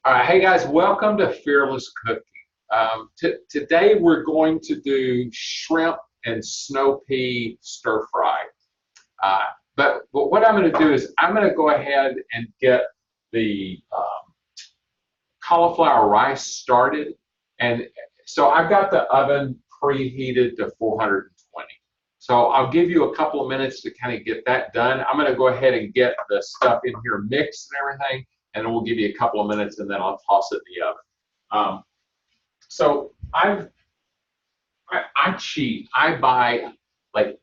All right, hey guys, welcome to Fearless Cooking. Today we're going to do shrimp and snow pea stir fry. But what I'm going to do is I'm going to go ahead and get the cauliflower rice started. And so I've got the oven preheated to 420. So I'll give you a couple of minutes to kind of get that done. I'm going to go ahead and get the stuff in here mixed and everything, and then we'll give you a couple of minutes, and then I'll toss it in the oven. So I cheat. I buy like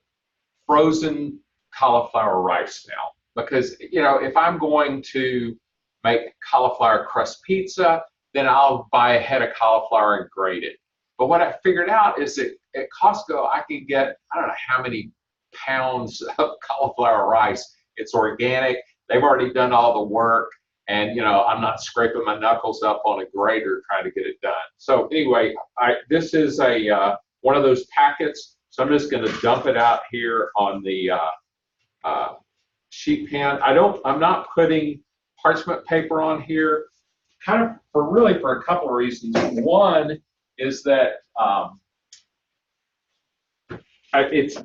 frozen cauliflower rice now because if I'm going to make cauliflower crust pizza, then I'll buy a head of cauliflower and grate it. But what I figured out is that at Costco I can get I don't know how many pounds of cauliflower rice. It's organic. They've already done all the work. And I'm not scraping my knuckles up on a grater trying to get it done. So anyway, this is a one of those packets. So I'm just going to dump it out here on the sheet pan. I'm not putting parchment paper on here, kind of for a couple of reasons. One is that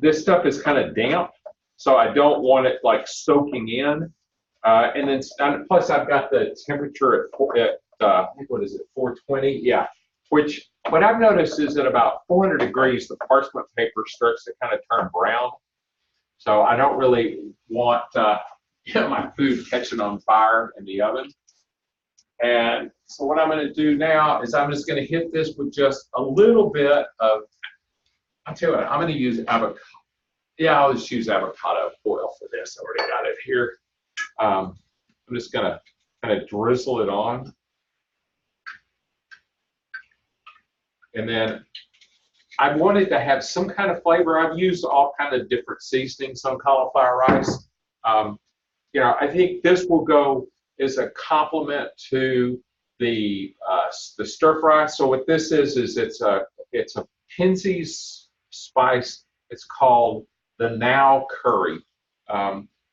this stuff is kind of damp, so I don't want it like soaking in. And plus I've got the temperature at I think what is it, 420? Yeah. Which what I've noticed is at about 400 degrees the parchment paper starts to kind of turn brown. So I don't really want my food catching on fire in the oven. And so what I'm going to do now is I'm just going to hit this with just a little bit of. I'll tell you what, I'm going to use avocado. Yeah, I'll just use avocado oil for this. I already got it here. I'm just going to kind of drizzle it on. And then I wanted to have some kind of flavor. I've used all kind of different seasonings on cauliflower rice. I think this will go as a complement to the stir fry. So what this is it's a Penzeys spice. It's called the Now Curry.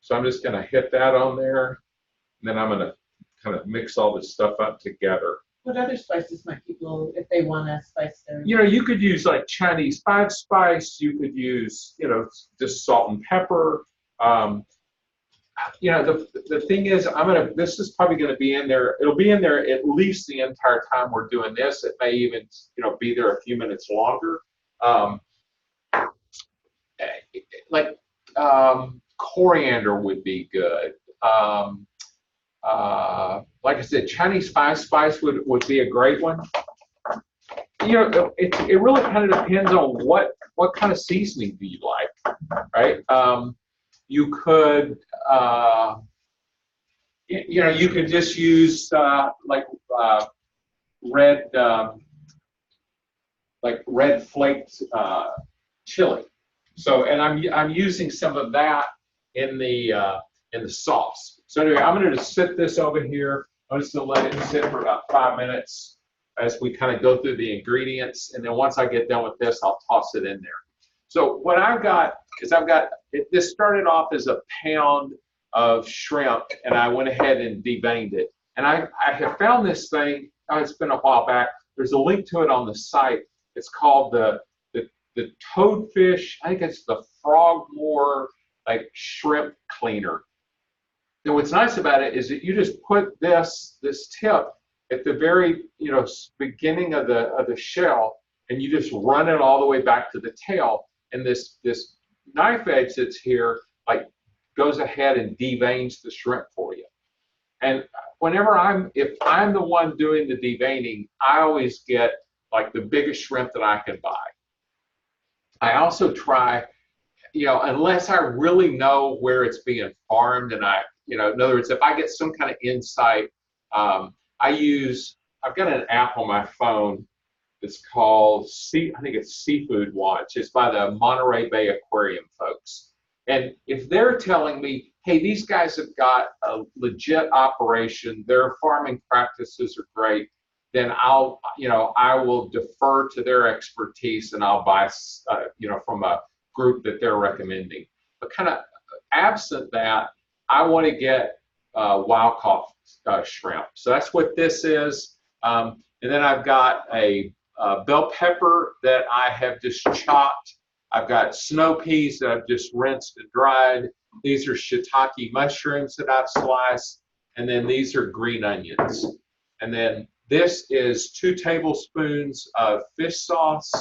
So I'm just going to hit that on there, and then I'm going to kind of mix all this stuff up together. What other spices might people, if they want to spice their? You could use like Chinese five spice. You could use, just salt and pepper. The thing is, this is probably going to be in there. It'll be in there at least the entire time we're doing this. It may even, be there a few minutes longer. Coriander would be good. Like I said, Chinese five spice would be a great one. It really kind of depends on what kind of seasoning do you like, right? You could you could just use red flaked chili. So, and I'm using some of that in the sauce. So anyway, I'm going to just sit this over here. I'm just going to let it sit for about 5 minutes as we kind of go through the ingredients, and then once I get done with this, I'll toss it in there. So what I've got is this started off as a pound of shrimp, and I went ahead and deveined it. And I have found this thing. It's been a while back. There's a link to it on the site. It's called the toadfish. I think it's the Frogmore shrimp cleaner. And what's nice about it is that you just put this tip at the very beginning of the shell, and you just run it all the way back to the tail. And this knife edge that's here goes ahead and deveins the shrimp for you. And if I'm the one doing the deveining, I always get the biggest shrimp that I can buy. I also try, unless I really know where it's being farmed, and in other words, if I get some kind of insight, I've got an app on my phone that's called, I think it's Seafood Watch. It's by the Monterey Bay Aquarium folks. And if they're telling me, hey, these guys have got a legit operation, their farming practices are great, then I will defer to their expertise, and I'll buy, from a group that they're recommending. But kind of absent that, I want to get wild caught shrimp. So that's what this is. And then I've got a bell pepper that I have just chopped. I've got snow peas that I've just rinsed and dried. These are shiitake mushrooms that I've sliced. And then these are green onions. And then this is 2 tablespoons of fish sauce.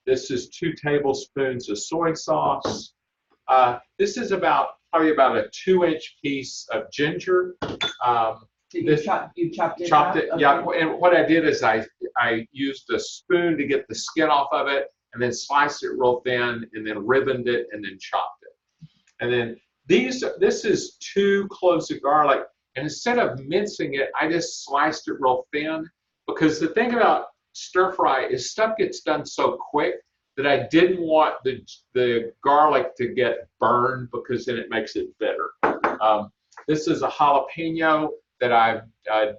This is 2 tablespoons of soy sauce. This is probably about a 2-inch piece of ginger. You chopped it Chopped up? it, Okay. yeah. And what I did is I used a spoon to get the skin off of it, and then sliced it real thin, and then ribboned it, and then chopped it. And then this is 2 cloves of garlic, and instead of mincing it, I just sliced it real thin, because the thing about stir fry is stuff gets done so quick that I didn't want the garlic to get burned, because then it makes it bitter. This is a jalapeno that I've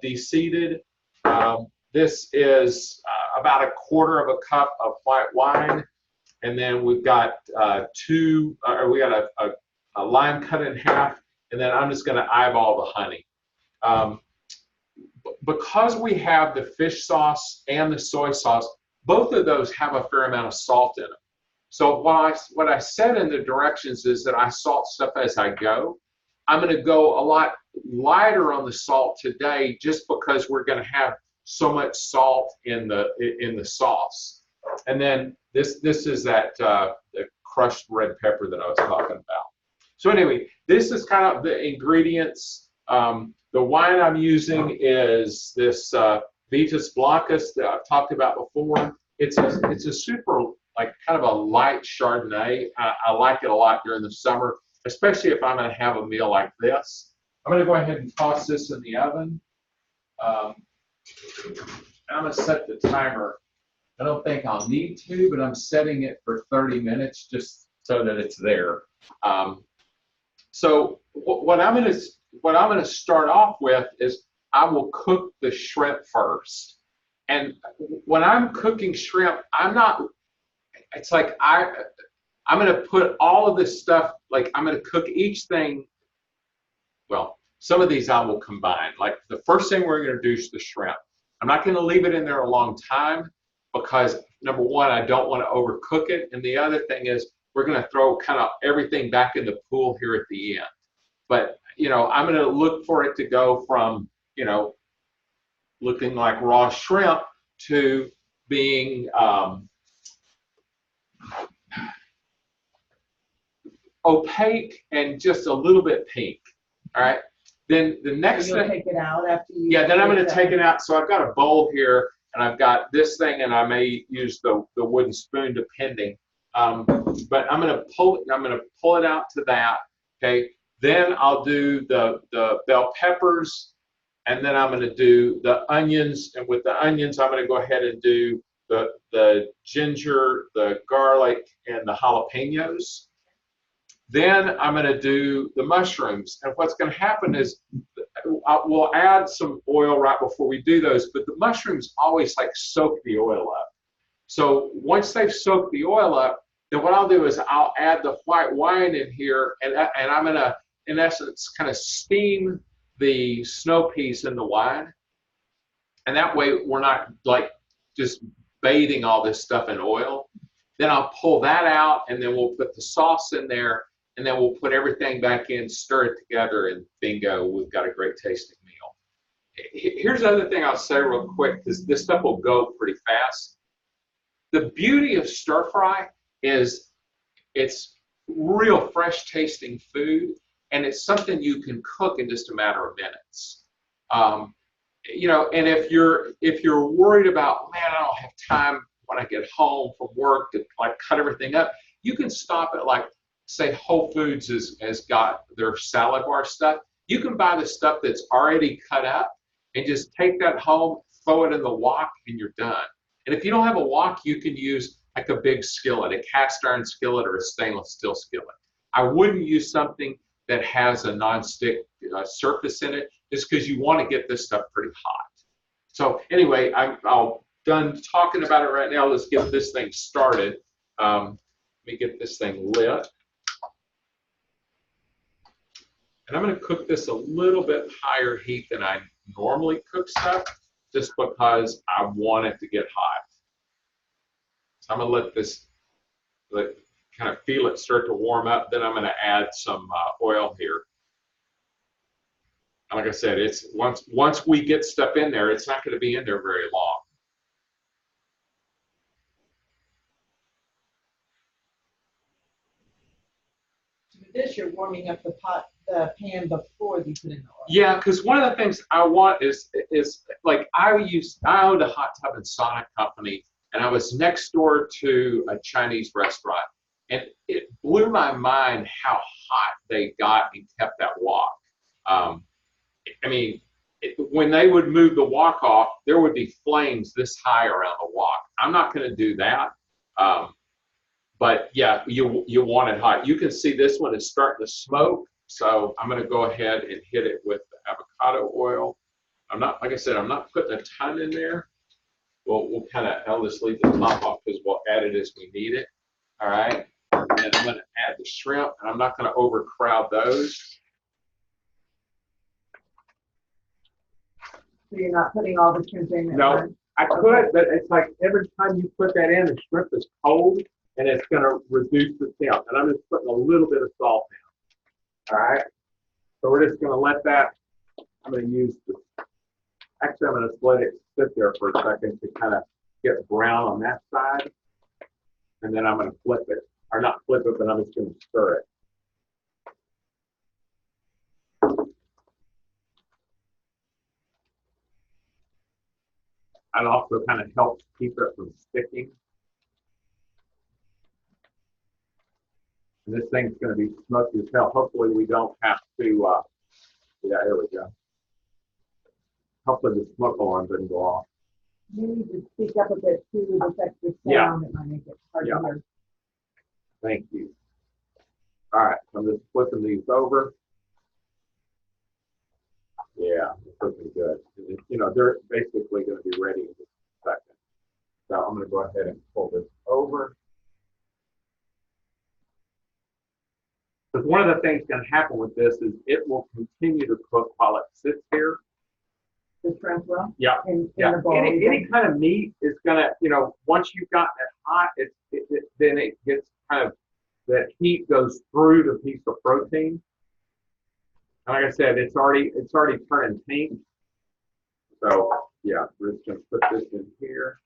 de-seeded. This is about 1/4 cup of white wine, and then we've got a lime cut in half, and then I'm just going to eyeball the honey. Because we have the fish sauce and the soy sauce, both of those have a fair amount of salt in them. So what I said in the directions is that I salt stuff as I go. I'm going to go a lot lighter on the salt today, just because we're going to have so much salt in the sauce. And then this is that the crushed red pepper that I was talking about. So anyway, this is kind of the ingredients. The wine I'm using is this Vitas Blancas that I've talked about before. It's a super, like, kind of a light Chardonnay. I like it a lot during the summer, especially if I'm going to have a meal like this. I'm going to go ahead and toss this in the oven. I'm going to set the timer. I don't think I'll need to, but I'm setting it for 30 minutes just so that it's there. So what I'm going to start off with is I will cook the shrimp first. And when I'm cooking shrimp, it's like I'm going to put all of this stuff, like I'm going to cook each thing. Well, some of these I will combine. Like the first thing we're going to do is the shrimp. I'm not going to leave it in there a long time, because number one, I don't want to overcook it. And the other thing is we're going to throw kind of everything back in the pool here at the end. But, I'm going to look for it to go from, looking like raw shrimp to being opaque and just a little bit pink. All right. Then the next thing. You'll take it out after you. Yeah, then I'm going to take it out. So I've got a bowl here, and I've got this thing, and I may use the wooden spoon depending. But I'm going to pull it out to that. Okay. Then I'll do the bell peppers, and then I'm going to do the onions. And with the onions, I'm going to go ahead and do the ginger, the garlic, and the jalapenos. Then I'm going to do the mushrooms. And what's going to happen is we'll add some oil right before we do those, but the mushrooms always like soak the oil up. So once they've soaked the oil up, then what I'll do is I'll add the white wine in here, and I'm going to, in essence, kind of steam the snow peas in the wine. And that way we're not like just bathing all this stuff in oil. Then I'll pull that out, and then we'll put the sauce in there, and then we'll put everything back in, stir it together, and bingo, we've got a great tasting meal. Here's another thing I'll say real quick, because this stuff will go pretty fast. The beauty of stir fry is it's real fresh tasting food, and it's something you can cook in just a matter of minutes. And if you're worried about, man, I don't have time when I get home from work to like cut everything up, you can stop at, like, say Whole Foods has got their salad bar stuff. You can buy the stuff that's already cut up and just take that home, throw it in the wok, and you're done. And if you don't have a wok, you can use like a big skillet, a cast iron skillet or a stainless steel skillet. I wouldn't use something that has a non-stick surface in it, just because you want to get this stuff pretty hot. So anyway, I'm done talking about it right now. Let's get this thing started. Let me get this thing lit. And I'm going to cook this a little bit higher heat than I normally cook stuff, just because I want it to get hot. So I'm going to let this kind of feel it start to warm up. Then I'm going to add some oil here. And like I said, it's once we get stuff in there, it's not going to be in there very long. With this, you're warming up the pan before you put in the oil. Yeah, because one of the things I want is like I owned a hot tub and sauna company, and I was next door to a Chinese restaurant, and it blew my mind how hot they got and kept that wok. I mean, when they would move the wok off, there would be flames this high around the wok. I'm not going to do that. But yeah, you want it hot. You can see this one is starting to smoke, so I'm going to go ahead and hit it with the avocado oil. Like I said, I'm not putting a ton in there. We'll kind of, I'll just leave the top off because we'll add it as we need it. All right, and I'm going to add the shrimp, and I'm not going to overcrowd those. So you're not putting all the shrimp in? No, I could, but it's like every time you put that in, the shrimp is cold, and it's going to reduce the temp. And I'm just putting a little bit of salt in. All right. So we're just going to let that. I'm going to use this. Actually, I'm going to let it sit there for a second to kind of get brown on that side, and then I'm going to flip it, or not flip it, but I'm just going to stir it. It also kind of helps keep it from sticking. And this thing's going to be smoky as hell. Hopefully we don't have to, yeah, here we go. Hopefully the smoke alarm doesn't go off. You need to speak up a bit too with this extra sound. Yeah. It might make it hard to hear. Thank you. All right, so I'm just flipping these over. Yeah, it's looking good. You know, they're basically going to be ready in just a second. So I'm going to go ahead and pull this over. Because one of the things going to happen with this is it will continue to cook while it sits here. The shrimp will? Yeah. In Yeah. the bowl. Any kind of meat is going to, you know, once you've gotten it hot, then it gets kind of, that heat goes through the piece of protein. And like I said, it's already turning pink. So yeah, we're just going to put this in here.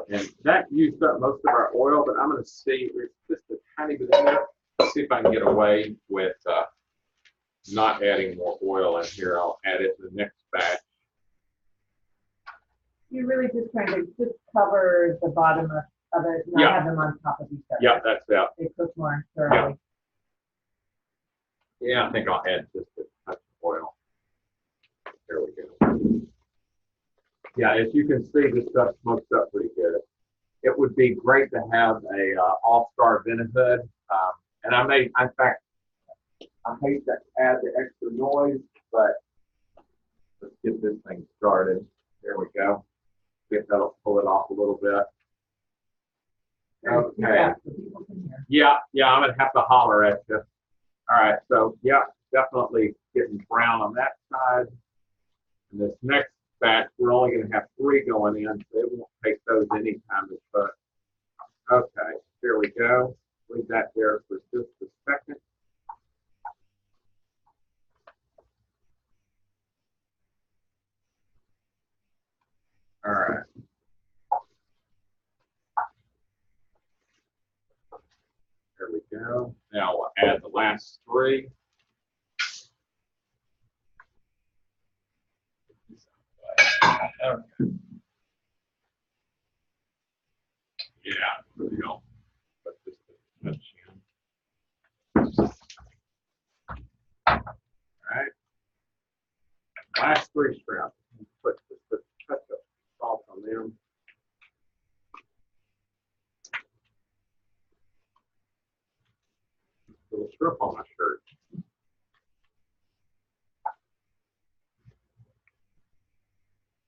And that used up most of our oil, but I'm going to see, there's just a tiny bit in there. Let's see if I can get away with not adding more oil in here. I'll add it to the next batch. You're really just trying to just cover the bottom of it, not have them on top of each other. Yeah, that's it. They cook more thoroughly. Yeah, I think I'll add just a touch of oil. There we go. Yeah, as you can see, this stuff smokes up pretty good. It would be great to have a all-star Vinehood. And I may, in fact, I hate to add the extra noise, but let's get this thing started. There we go. See if that'll pull it off a little bit. Okay. Yeah, I'm going to have to holler at you. All right, so yeah, definitely getting brown on that side. And this next batch, we're only going to have 3 going in, so it won't take those any time to cook. Okay, here we go. Leave that there for just a second. All right. There we go. Now we'll add the last 3. Okay. Yeah, there we go. Put this touch in. All right. Last 3 straps. Put just a touch of salt on them. Little strip on my shirt.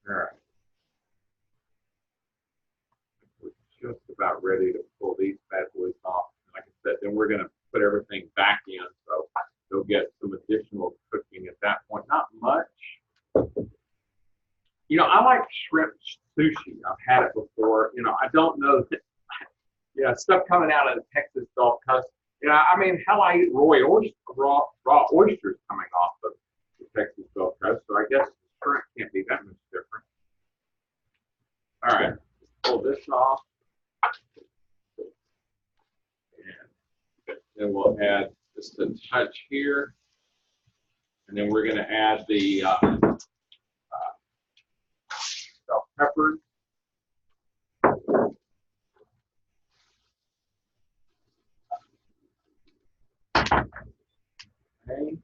All right. We're just about ready to pull these bad boys off. Like I said, then we're going to put everything back in. So they'll get some additional cooking at that point. Not much. You know, I like shrimp sushi. I've had it before. You know, I don't know that, yeah, stuff coming out of the Texas Gulf Coast. You know, I mean, hell, I eat raw oysters coming off of the Texas Gulf Coast, so I guess the shrimp can't be that much different. All right, pull this off. And then we'll add just a touch here. And then we're going to add the bell peppers. Okay.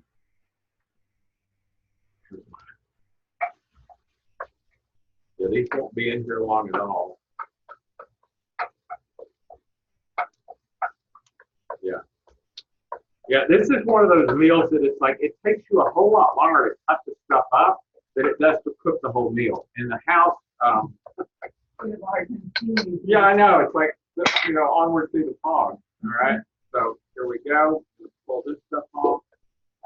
Yeah, these won't be in here long at all. Yeah. Yeah, this is one of those meals that it's like, it takes you a whole lot longer to cut the stuff up than it does to cook the whole meal. In the house, yeah, I know. It's like, you know, onward through the fog. All right. So here we go. Let's pull this stuff off.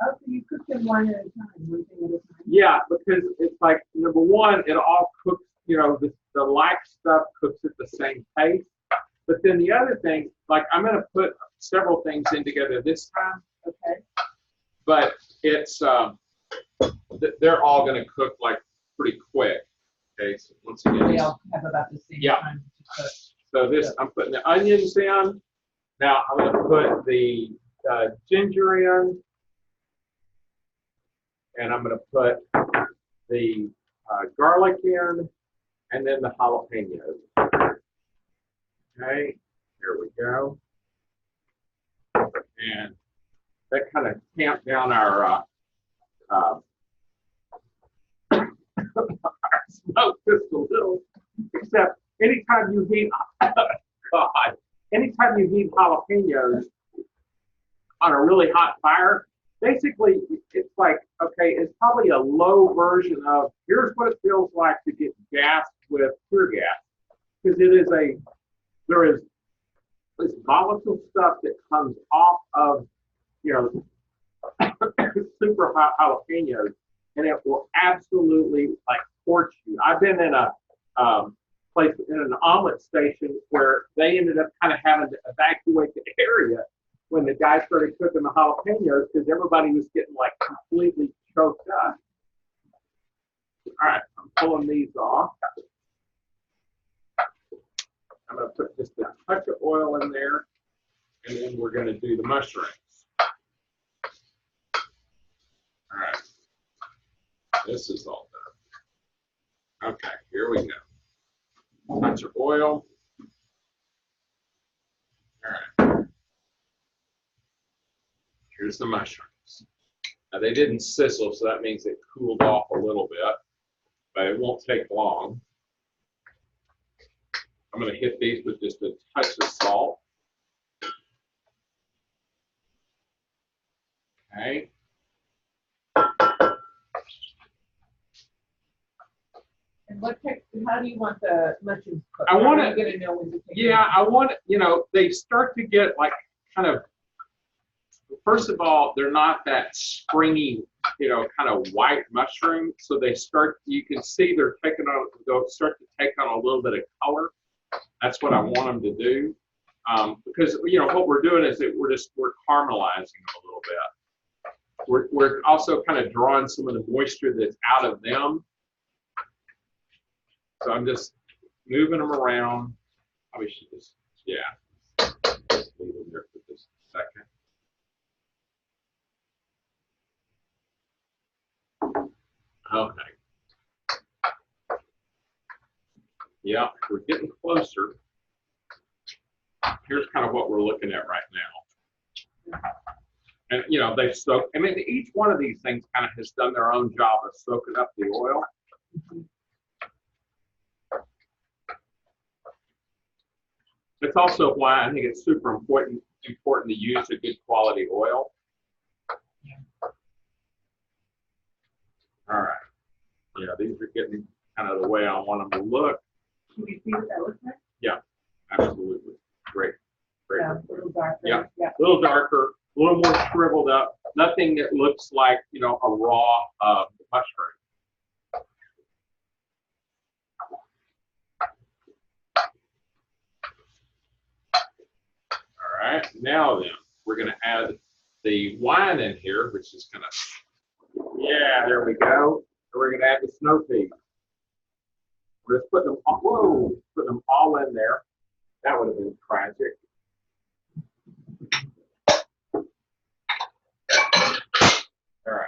Oh, so you cook them one at a time, one thing at a time? Yeah, because it's like, number one, it all cooks, you know, the light stuff cooks at the same pace. But then the other thing, like I'm going to put several things in together this time. Okay. But it's, they're all going to cook like pretty quick. Okay, so once again. They all have about the same time to cook. So this, I'm putting the onions in. Now I'm going to put the ginger in. And I'm going to put the garlic in, and then the jalapenos. Okay, here we go. And that kind of tamped down our smoke just a little. Except anytime you heat, anytime you heat jalapenos on a really hot fire, basically, it's like, okay, it's probably a low version of, here's what it feels like to get gassed with tear gas. Because there is this volatile stuff that comes off of, you know, super hot jalapenos, and it will absolutely, like, torch you. I've been in a place, in an omelet station, where they ended up kind of having to evacuate the area when the guy started cooking the jalapenos, because everybody was getting like completely choked up. All right, I'm pulling these off. I'm going to put just a touch of oil in there, and then we're going to do the mushrooms. All right, this is all done. Okay, here we go. Touch of oil. All right. Here's the mushrooms. Now they didn't sizzle, so that means it cooled off a little bit, but it won't take long. I'm going to hit these with just a touch of salt. Okay. And how do you want the mushrooms cooked? I want it. Going to know when to take Yeah, I want it. You know, they start to get like kind of. First of all, they're not that springy, you know, kind of white mushroom. So they start. You can see they'll start to take on a little bit of color. That's what I want them to do, because you know what we're doing is that we're caramelizing them a little bit. We're also kind of drawing some of the moisture that's out of them. So I'm just moving them around. Probably should just, yeah, just leave them there for just a second. Okay. Yeah, we're getting closer. Here's kind of what we're looking at right now. And, you know, they've soaked, I mean, each one of these things kind of has done their own job of soaking up the oil. It's also why I think it's super important to use a good quality oil. All right. Yeah, these are getting kind of the way I want them to look. Can you see what that looks like? Yeah, absolutely. Great. Yeah, a little darker. Yeah, a little darker. a little more shriveled up, nothing that looks like, you know, a raw mushroom. All right, now then, we're going to add the wine in here, which is going to, yeah, there we go. And we're going to add the snow peas. We're just putting them, whoa, putting them all in there. That would have been tragic. All right.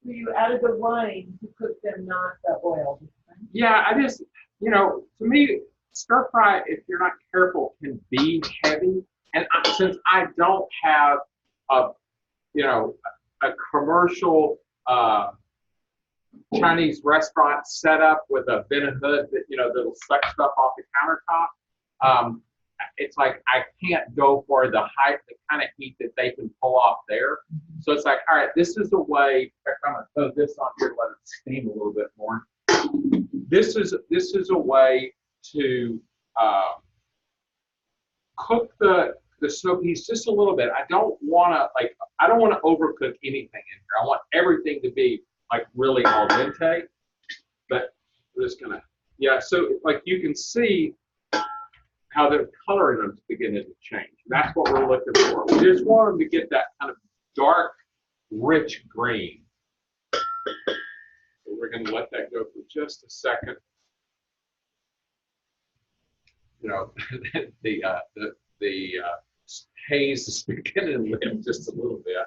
So you added the wine to cook them, not the oil. Yeah, I just, you know, to me, stir fry, if you're not careful, can be heavy. And since I don't have a, you know, a commercial Chinese restaurant set up with a bin and hood that, you know, that'll suck stuff off the countertop, it's like I can't go for the kind of heat that they can pull off there. So it's like, all right, this is a way. In fact, I'm gonna throw this on here, let it steam a little bit more. This is a way to cook the snow peas just a little bit. I don't want to overcook anything in here. I want everything to be like really al dente. But I'm just gonna, yeah. So like you can see how the color in them is beginning to change. That's what we're looking for. We just want them to get that kind of dark, rich green. So we're going to let that go for just a second. You know, the haze is beginning to lift just a little bit.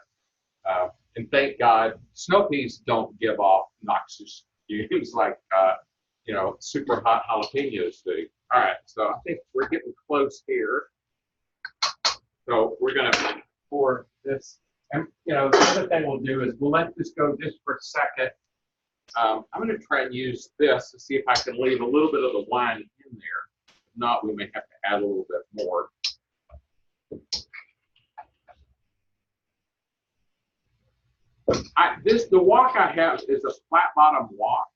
And thank God, snow peas don't give off noxious fumes like you know, super hot jalapenos do. All right, so I think we're getting close here. So we're going to pour this. And, you know, the other thing we'll do is we'll let this go just for a second. I'm going to try and use this to see if I can leave a little bit of the wine in there. If not, we may have to add a little bit more. The wok I have is a flat bottom wok.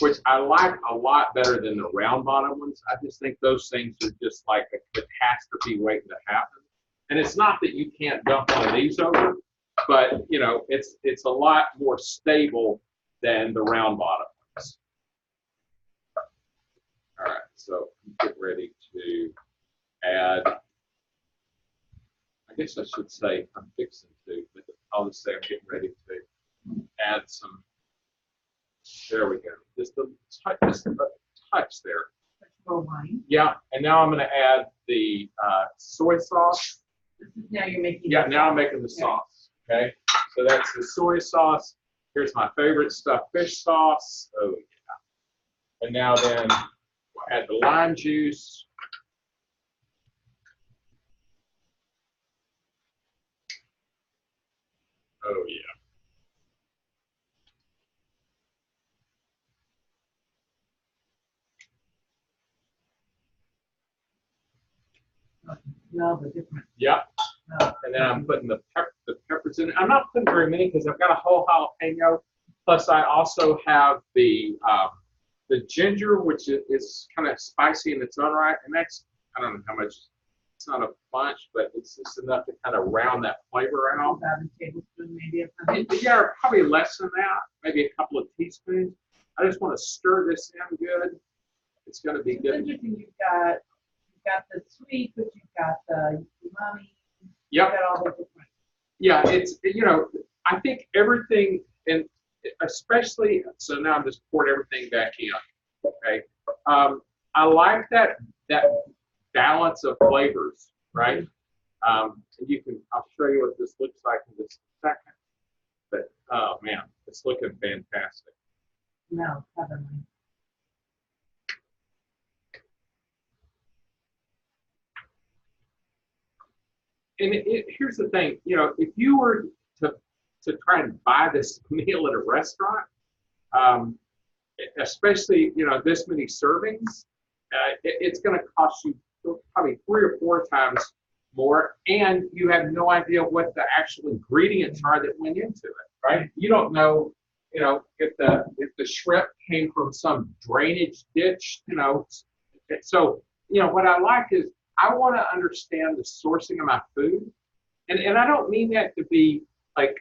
Which I like a lot better than the round bottom ones. I just think those things are just like a catastrophe waiting to happen. And it's not that you can't dump one of these over, but you know, it's a lot more stable than the round bottom ones. All right, so get ready to add, I guess I should say I'm fixing to, but I'll just say I'm getting ready to add some. There we go. Just a touch there. Yeah, and now I'm going to add the soy sauce. Now you're making. Yeah, now I'm making the sauce. Okay, so that's the soy sauce. Here's my favorite stuff, fish sauce. Oh yeah. And now then we'll add the lime juice. Oh yeah. No, the different. Yeah. And then I'm putting the peppers in. I'm not putting very many because I've got a whole jalapeno. Plus, I also have the ginger, which is kind of spicy in its own right. And that's, I don't know how much. It's not a bunch, but it's just enough to kind of round that flavor out. About a tablespoon, maybe. Yeah, probably less than that. Maybe a couple of teaspoons. I just want to stir this in good. It's going to be good. It's interesting. You've got the sweet, but you've got the umami. Yep. You've got all the different. Yeah, it's, you know, I think everything, and especially, so now I'm just pouring everything back in, okay? I like that balance of flavors, right? And I'll show you what this looks like in just a second. But, oh man, it's looking fantastic. No, heavenly. And here's the thing, you know, if you were to try and buy this meal at a restaurant, especially, you know, this many servings, it's going to cost you probably 3 or 4 times more, and you have no idea what the actual ingredients are that went into it, right? You don't know if the shrimp came from some drainage ditch, so what I like is I want to understand the sourcing of my food, and I don't mean that to be like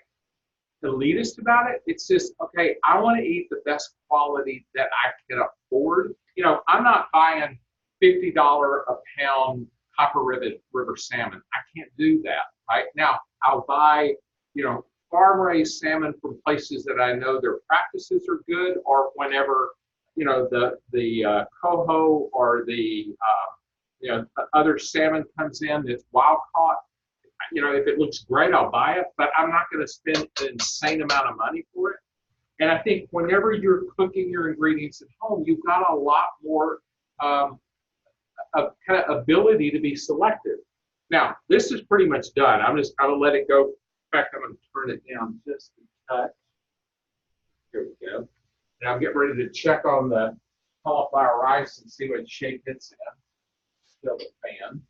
elitist about it. It's just, okay, I want to eat the best quality that I can afford. I'm not buying $50 a pound Copper River salmon. I can't do that. Right now, I'll buy, farm-raised salmon from places that I know their practices are good, or whenever, the coho or the other salmon comes in that's wild caught. If it looks great, I'll buy it, but I'm not going to spend an insane amount of money for it. And I think whenever you're cooking your ingredients at home, you've got a lot more kind of ability to be selective. Now, this is pretty much done. I'm going to let it go. In fact, I'm going to turn it down just a touch. Here we go. And I'm getting ready to check on the cauliflower rice and see what shape it's in. Still the pan.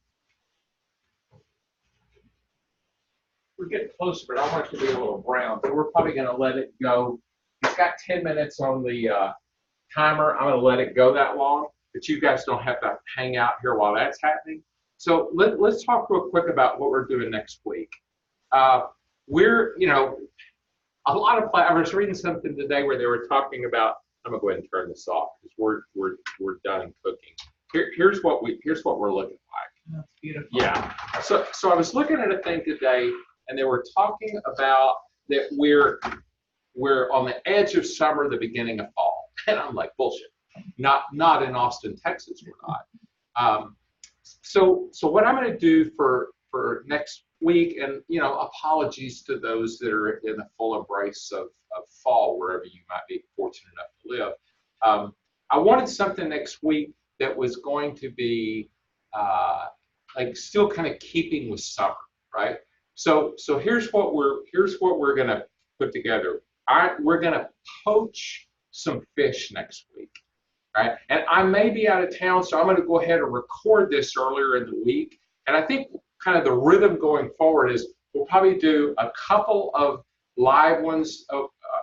We're getting closer, but I want it to be a little brown. So we're probably going to let it go. It's got 10 minutes on the timer. I'm going to let it go that long, but you guys don't have to hang out here while that's happening. So let's talk real quick about what we're doing next week. We're, a lot of, I was reading something today where they were talking about, I'm gonna go ahead and turn this off because we're done cooking. Here's what we're looking like. That's beautiful. Yeah. So I was looking at a thing today, and they were talking about that we're on the edge of summer, the beginning of fall, and I'm like, bullshit. Not in Austin, Texas, we're not. So what I'm going to do for next week, and apologies to those that are in the full embrace of fall, wherever you might be fortunate enough to live. I wanted something next week that was going to be like still kind of keeping with summer, right? So here's what we're going to put together. We're going to poach some fish next week. Right? And I may be out of town, so I'm going to go ahead and record this earlier in the week. And I think kind of the rhythm going forward is we'll probably do a couple of live ones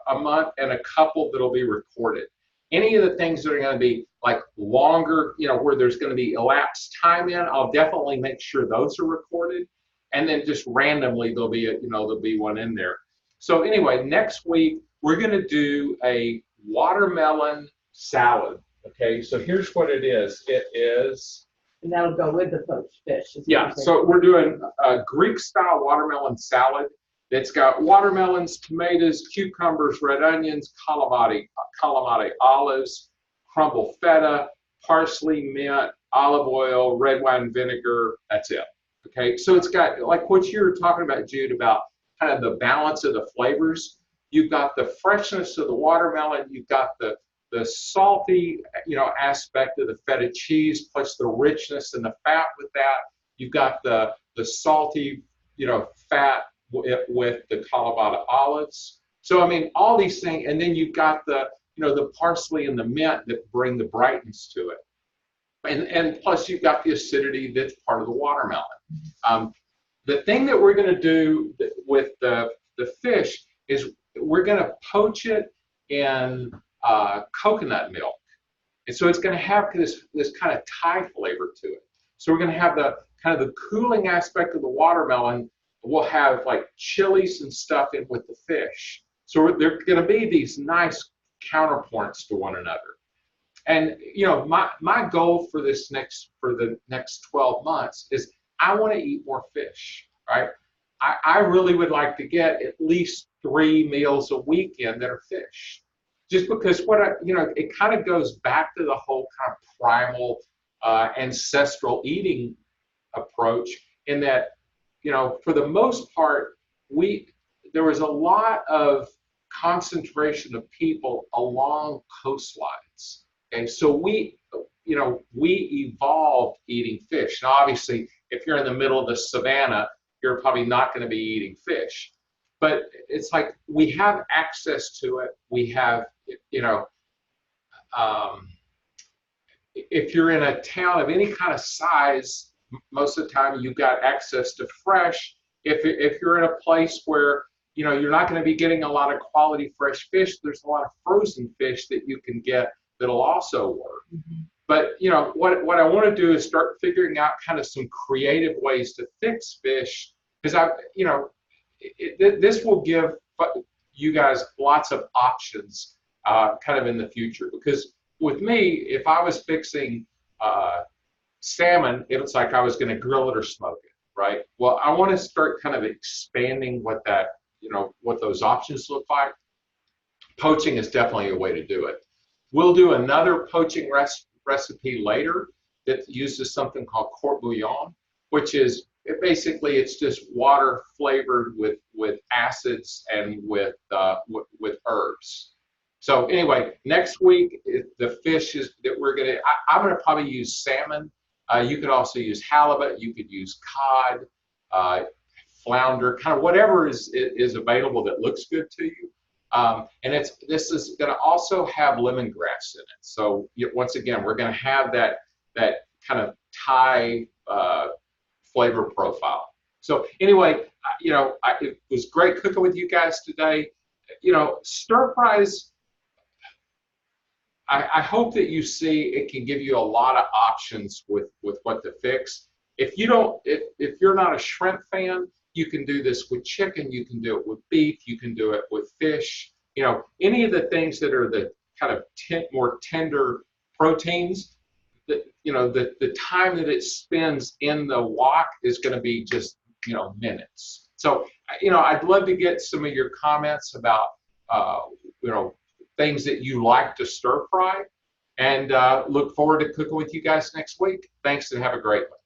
a month and a couple that'll be recorded. Any of the things that are going to be like longer, where there's going to be elapsed time in, I'll definitely make sure those are recorded. And then just randomly there'll be one in there. So anyway, next week we're going to do a watermelon salad. Okay, so here's what it is. It is. And that'll go with the poached fish. Yeah, so we're doing a Greek-style watermelon salad. It's got watermelons, tomatoes, cucumbers, red onions, calamari olives, crumbled feta, parsley, mint, olive oil, red wine vinegar. That's it. Okay, so it's got, like what you were talking about, Jude, about kind of the balance of the flavors. You've got the freshness of the watermelon. You've got the salty, aspect of the feta cheese, plus the richness and the fat with that. You've got the salty, fat with the Kalamata olives. So, I mean, all these things, and then you've got the parsley and the mint that bring the brightness to it. And plus you've got the acidity that's part of the watermelon. The thing that we're going to do with the fish is we're going to poach it in coconut milk, and so it's going to have this kind of Thai flavor to it. So we're going to have the kind of the cooling aspect of the watermelon. We'll have like chilies and stuff in with the fish. So they're going to be these nice counterpoints to one another. And my goal for the next 12 months is I want to eat more fish, right? I really would like to get at least 3 meals a week in that are fish. Just because it kind of goes back to the whole kind of primal ancestral eating approach, in that, for the most part, there was a lot of concentration of people along coastlines. And so we evolved eating fish. Now, obviously, if you're in the middle of the savannah, you're probably not going to be eating fish. But it's like we have access to it. We have, if you're in a town of any kind of size, most of the time you've got access to fresh. If you're in a place where, you're not going to be getting a lot of quality fresh fish. There's a lot of frozen fish that you can get that'll also work. Mm-hmm. But what I want to do is start figuring out kind of some creative ways to fix fish, because this will give you guys lots of options kind of in the future. Because with me, if I was fixing salmon, it looks like I was going to grill it or smoke it, right? Well, I want to start kind of expanding what what those options look like. Poaching is definitely a way to do it. We'll do another poaching recipe later that uses something called court bouillon, which is it's just water flavored with acids and with herbs. So anyway, next week the fish is that I'm gonna probably use salmon. You could also use halibut. You could use cod, flounder, kind of whatever is available that looks good to you. And this is going to also have lemongrass in it. So once again, we're going to have that kind of Thai flavor profile. So anyway, it was great cooking with you guys today. Stir fries, I hope that you see it can give you a lot of options with what to fix. If you're not a shrimp fan, you can do this with chicken, you can do it with beef, you can do it with fish. Any of the things that are the kind of more tender proteins, the time that it spends in the wok is going to be just, minutes. So, I'd love to get some of your comments about, things that you like to stir fry, and look forward to cooking with you guys next week. Thanks, and have a great one.